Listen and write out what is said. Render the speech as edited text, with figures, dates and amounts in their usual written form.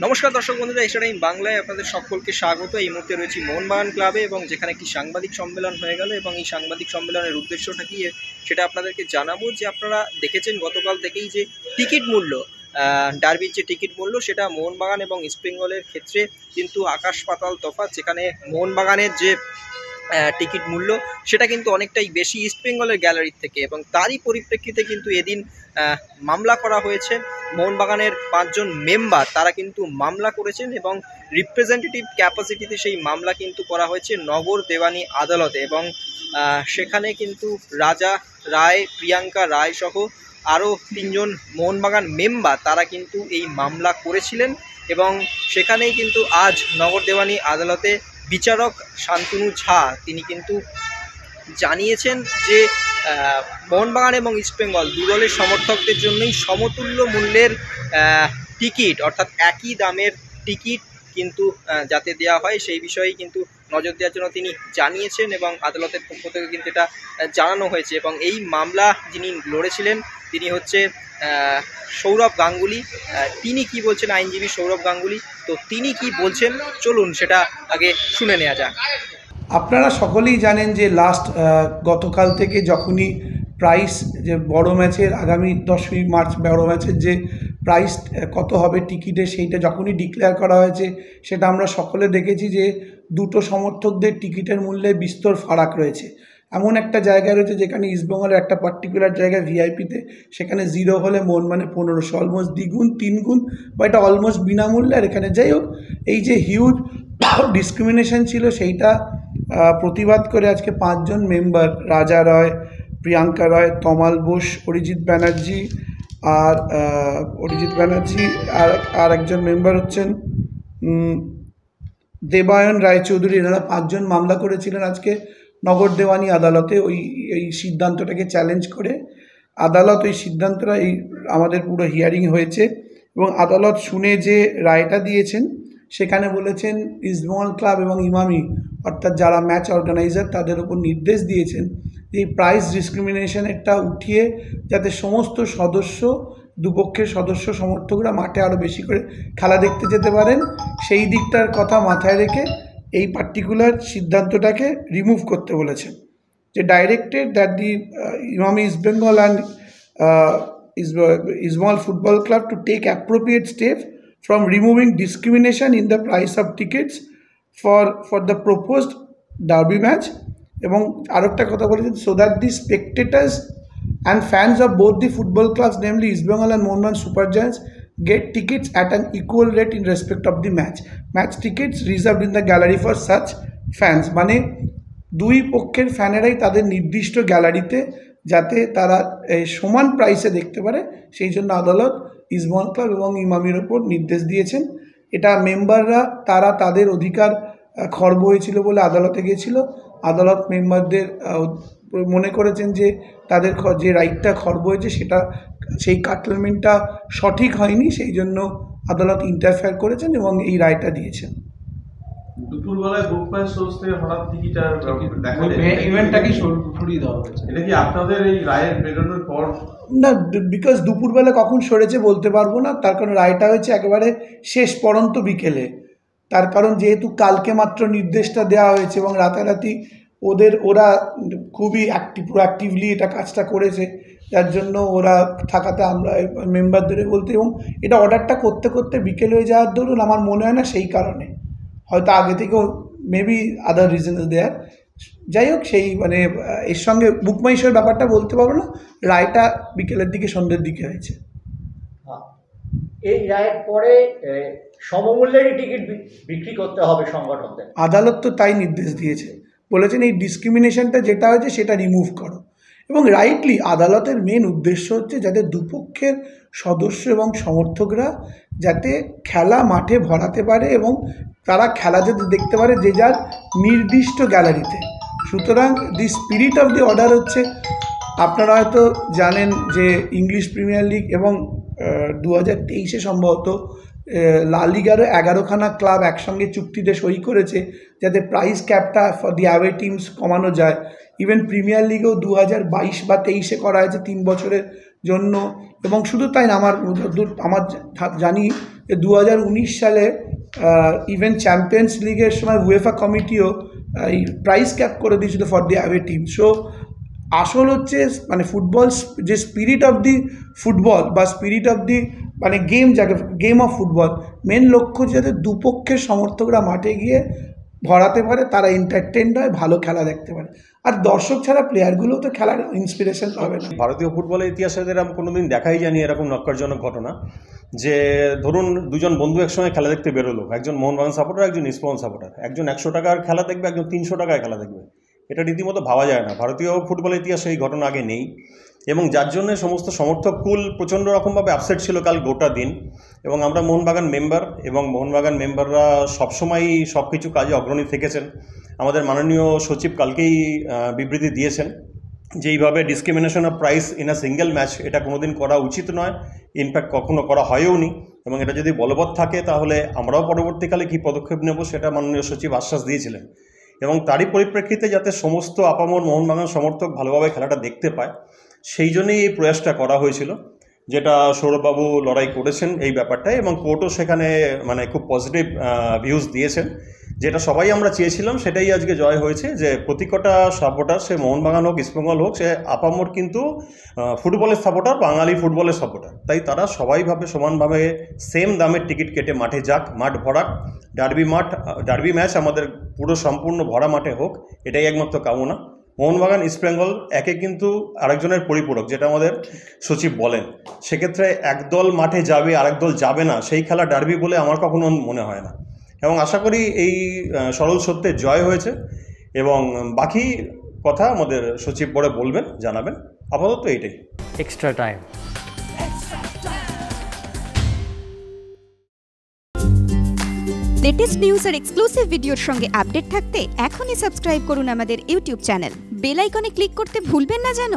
নমস্কার দর্শক বন্ধুরা, এছাড়া বাংলায় আপনাদের সকলকে স্বাগত। এই মুহূর্তে রয়েছি মোহনবাগান ক্লাবে এবং যেখানে একটি সাংবাদিক সম্মেলন হয়ে গেল এবং এই সাংবাদিক সম্মেলনের উদ্দেশ্যটা কি সেটা আপনাদেরকে জানাবো। যে আপনারা দেখেছেন গতকাল থেকেই যে টিকিট মূল্য, ডার্বির যে টিকিট মূল্য, সেটা মোহনবাগান এবং ইস্টবেঙ্গলের ক্ষেত্রে কিন্তু আকাশ পাতাল তফাৎ। যেখানে মোহনবাগানের যে টিকিট মূল্য সেটা কিন্তু অনেকটাই বেশি ইস্টবেঙ্গলের গ্যালারির থেকে, এবং তারই পরিপ্রেক্ষিতে কিন্তু এদিন মামলা করা হয়েছে। মোহনবাগানের 5 জন মেম্বার তারা কিন্তু মামলা করেছেন এবং রিপ্রেজেন্টেটিভ ক্যাপাসিটিতে সেই মামলা কিন্তু করা হয়েছে নগর দেওয়ানি আদালতে। এবং সেখানে কিন্তু রাজা রায়, প্রিয়াঙ্কা রায় সহ আরও 3 জন মোহনবাগান মেম্বার তারা কিন্তু এই মামলা করেছিলেন। এবং সেখানেই কিন্তু আজ নগর দেওয়ানি আদালতে বিচারক শান্তনু ঝা তিনি কিন্তু জানিয়েছেন যে মোহনবাগান এবং ইস্টবেঙ্গল দু দলের সমর্থকদের জন্যই সমতুল্য মূল্যের টিকিট, অর্থাৎ একই দামের টিকিট কিন্তু যাতে দেওয়া হয় সেই বিষয়ে কিন্তু নজর দেওয়ার জন্য তিনি জানিয়েছেন এবং আদালতের পক্ষ থেকে কিন্তু এটা জানানো হয়েছে। এবং এই মামলা যিনি লড়েছিলেন তিনি হচ্ছে সৌরভ গাঙ্গুলি। তিনি কি বলছেন, আইনজীবী সৌরভ গাঙ্গুলি, তো তিনি কি বলছেন চলুন সেটা আগে শুনে নেওয়া যাক। আপনারা সকলেই জানেন যে গতকাল থেকে যখনই প্রাইস, যে বড় ম্যাচের আগামী 10ই মার্চ বড় ম্যাচের যে প্রাইস কত হবে টিকিটে, সেইটা যখনই ডিক্লেয়ার করা হয়েছে সেটা আমরা সকলে দেখেছি যে দুটো সমর্থকদের টিকিটের মূল্যে বিস্তর ফারাক রয়েছে। এমন একটা জায়গা রয়েছে যেখানে ইস্টবেঙ্গলের একটা পার্টিকুলার জায়গায় ভিআইপিতে সেখানে 0 হলে মানে 1500, অলমোস্ট দ্বিগুণ 3 গুণ, বা এটা অলমোস্ট বিনামূল্যে। আর এখানে যাই হোক, এই যে হিউজ ডিসক্রিমিনেশন ছিল সেইটা প্রতিবাদ করে আজকে 5 জন মেম্বার, রাজা রায়, প্রিয়াঙ্কা রায়, তমাল বোস, অরিজিৎ ব্যানার্জি আর একজন মেম্বার হচ্ছেন দেবায়ন রায়চৌধুরী, এনারা 5 জন মামলা করেছিলেন আজকে নগর দেওয়ানি আদালতে। এই সিদ্ধান্তটাকে চ্যালেঞ্জ করে আদালত ওই সিদ্ধান্তটা, আমাদের পুরো হিয়ারিং হয়েছে এবং আদালত শুনে যে রায়টা দিয়েছেন সেখানে বলেছেন ইস্টবেঙ্গল ক্লাব এবং ইমামি, অর্থাৎ যারা ম্যাচ অর্গানাইজার, তাদের উপর নির্দেশ দিয়েছেন যে এই প্রাইস ডিসক্রিমিনেশনেরটা উঠিয়ে যাতে সমস্ত দুপক্ষের সদস্য সমর্থকরা মাঠে আরও বেশি করে খেলা দেখতে যেতে পারেন, সেই দিকটার কথা মাথায় রেখে এই পার্টিকুলার সিদ্ধান্তটাকে রিমুভ করতে বলেছেন। যে directed that the Emami East Bengal and East Bengal football club to take appropriate steps from removing discrimination in the price of tickets for the proposed derby match, এবং আরেকটা কথা বলেছেন, so that the spectators and fans of both the football clubs, namely East Bengal and Mohanbagan Super Giants, get tickets at an equal rate in respect of the match tickets reserved in the gallery for such fans, মানে দুই পক্ষের ফ্যানেরাই তাদের নির্দিষ্ট গ্যালারিতে যাতে তারা সমান প্রাইসে দেখতে পারে, সেই জন্য আদালত ইস্টবেঙ্গল ক্লাব এবং ইমামির ওপর নির্দেশ দিয়েছেন। এটা মেম্বাররা তাদের অধিকার খর্ব হয়েছিল বলে আদালতে গিয়েছিল। আদালত মেম্বারদের মনে করেছেন যে তাদের যে রাইটটা খর্ব হয়েছে সেই কাটলমেন্টটা সঠিক হয়নি, সেই জন্য আদালত ইন্টারফেয়ার করেছেন এবং এই রায়টা দিয়েছেন। দুপুরবেলায় বুক মাই শোস থেকে হঠাৎ টিকিট দেখা যায়, ইভেন্টটাকে সরিয়ে দেওয়া হয়েছে। এটা কি আপনাদের এই রায়ের বেরোনোর পর? না, বিকজ দুপুরবেলা কখন সরেছে বলতে পারবো না, তার কারণ রায়টা হয়েছে একেবারে শেষ পরন্ত বিকেলে। তার কারণ যেহেতু কালকে মাত্র নির্দেশটা দেওয়া হয়েছে এবং রাতারাতি ওরা খুবই প্রোঅ্যাক্টিভলি এটা কাজটা করেছে, যার জন্য ওরা থাকাতে আমরা মেম্বারদের বলতে, এবং এটা অর্ডারটা করতে করতে বিকেল হয়ে যাওয়ার দরুন আমার মনে হয় না সেই কারণে, হয়তো আগে থেকেও মেবি আদার রিজনস দেয়ার। যাই হোক, সেই মানে এর সঙ্গে বুকমাইশের ব্যাপারটা বলতে পারবো না। রায়টা বিকেলের দিকে, সন্ধ্যের দিকে হয়েছে। এই রায়ের পরে সমমূল্যেরই টিকিট বিক্রি করতে হবে সংগঠনদের, আদালত তো তাই নির্দেশ দিয়েছে, বলেছেন এই ডিসক্রিমিনেশনটা যেটা হয়েছে সেটা রিমুভ করো। এবং রাইটলি আদালতের মেন উদ্দেশ্য হচ্ছে যাতে দুপক্ষের সদস্য এবং সমর্থকরা যাতে খেলা মাঠে ভরাতে পারে এবং তারা খেলা যাতে দেখতে পারে যে যার নির্দিষ্ট গ্যালারিতে। সুতরাং দি স্পিরিট অফ দি অর্ডার হচ্ছে, আপনারা হয়তো জানেন যে ইংলিশ প্রিমিয়ার লিগ এবং 2023-এ সম্ভবত লা লিগারও 11খানা ক্লাব একসঙ্গে চুক্তিতে সই করেছে যাতে প্রাইস ক্যাপটা ফর দি অ্যাওয়ে টিমস কমানো যায়। ইভেন প্রিমিয়ার লিগেও 2022 বা 23-এ করা হয়েছে 3 বছরের জন্য। এবং শুধু তাই না, আমার জানি যে 2019 সালে ইভেন চ্যাম্পিয়ন্স লিগের সময় উয়েফা কমিটিও এই প্রাইস ক্যাপ করে দিয়েছিল for the away team. So আসল হচ্ছে মানে ফুটবল যে স্পিরিট অফ দি ফুটবল বা স্পিরিট অফ দি মানে গেম অফ ফুটবল, মেন লক্ষ্য যাতে দুপক্ষের সমর্থকরা মাঠে গিয়ে ভরাতে পারে, তারা এন্টারটেইনড হয়, ভালো খেলা দেখতে পারে। আর দর্শক ছাড়া প্লেয়ারগুলোও তো খেলার ইন্সপিরেশন পাবে না। ভারতীয় ফুটবলের ইতিহাসে এরকম কোনোদিন দেখাই যায়নি এরকম নক্কারজনক ঘটনা যে ধরুন দুজন বন্ধু একসঙ্গে খেলা দেখতে বেরোলো, একজন মোহনবাগান সাপোর্টার, একজন ইস্টবেঙ্গল সাপোর্টার, একজন 100 টাকার খেলা দেখবে, একজন 300 টাকায় খেলা দেখবে। এটা রীতিমতো ভাবা যায় না, ভারতীয় ফুটবলের ইতিহাসে এই ঘটনা আগে নেই। এবং যার জন্য সমস্ত সমর্থক কুল প্রচণ্ড রকমভাবে আপসেট ছিল কাল গোটা দিন। এবং আমরা মোহনবাগান মেম্বার এবং মোহনবাগান মেম্বাররা সবসময়ই সব কিছু কাজে অগ্রণী থেকেছেন। আমাদের মাননীয় সচিব কালকেই বিবৃতি দিয়েছেন যে এইভাবে discrimination of price in a single match এটা কোনোদিন করা উচিত নয়, ইনফ্যাক্ট কখনো করা হয়ও নি। এবং এটা যদি বলবৎ থাকে তাহলে আমরাও পরবর্তীকালে কী পদক্ষেপ নেব সেটা মাননীয় সচিব আশ্বাস দিয়েছিলেন। এবং তারই পরিপ্রেক্ষিতে যাতে সমস্ত আপামর মোহনবাগান সমর্থক ভালোভাবে খেলাটা দেখতে পায় সেই জন্যই এই প্রয়াসটা করা হয়েছিল, যেটা সৌরভবাবু লড়াই করেছেন এই ব্যাপারটায়। এবং কোর্টও সেখানে মানে খুব পজিটিভ ভিউজ দিয়েছেন, যেটা সবাই আমরা চেয়েছিলাম সেটাই আজকে জয় হয়েছে। যে প্রতিকটা সাপোর্টার, সে মোহনবাগান হোক ইস্টবেঙ্গল হোক, সে আপামর কিন্তু ফুটবলের সাপোর্টার, বাঙালি ফুটবলের সাপোর্টার। তাই তারা সবাইভাবে সমানভাবে সেম দামের টিকিট কেটে মাঠে যাক, মাঠ ভরাক, ডার্বি ম্যাচ আমাদের পুরো সম্পূর্ণ ভরা মাঠে হোক, এটাই একমাত্র কামনা। মোহনবাগান ইস্টবেঙ্গল একে কিন্তু আরেকজনের পরিপূরক, যেটা আমাদের সচিব বলেন। সেক্ষেত্রে একদল মাঠে যাবে আরেক দল যাবে না, সেই খেলা ডার্বি বলে আমার কখনো মনে হয় না। এবং আশা করি এই সরল সত্যের জয় হয়েছে এবং বাকি কথা আমাদের সচিব পরে বলবেন, জানাবেন। আপাতত এইটাই। Extra time. লেটেস্ট নিউজ আর এক্সক্লুসিভ ভিডিওর সঙ্গে আপডেট থাকতে এখনই সাবস্ক্রাইব করুন আমাদের ইউটিউব চ্যানেল। বেল আইকনে ক্লিক করতে ভুলবেন না যেন।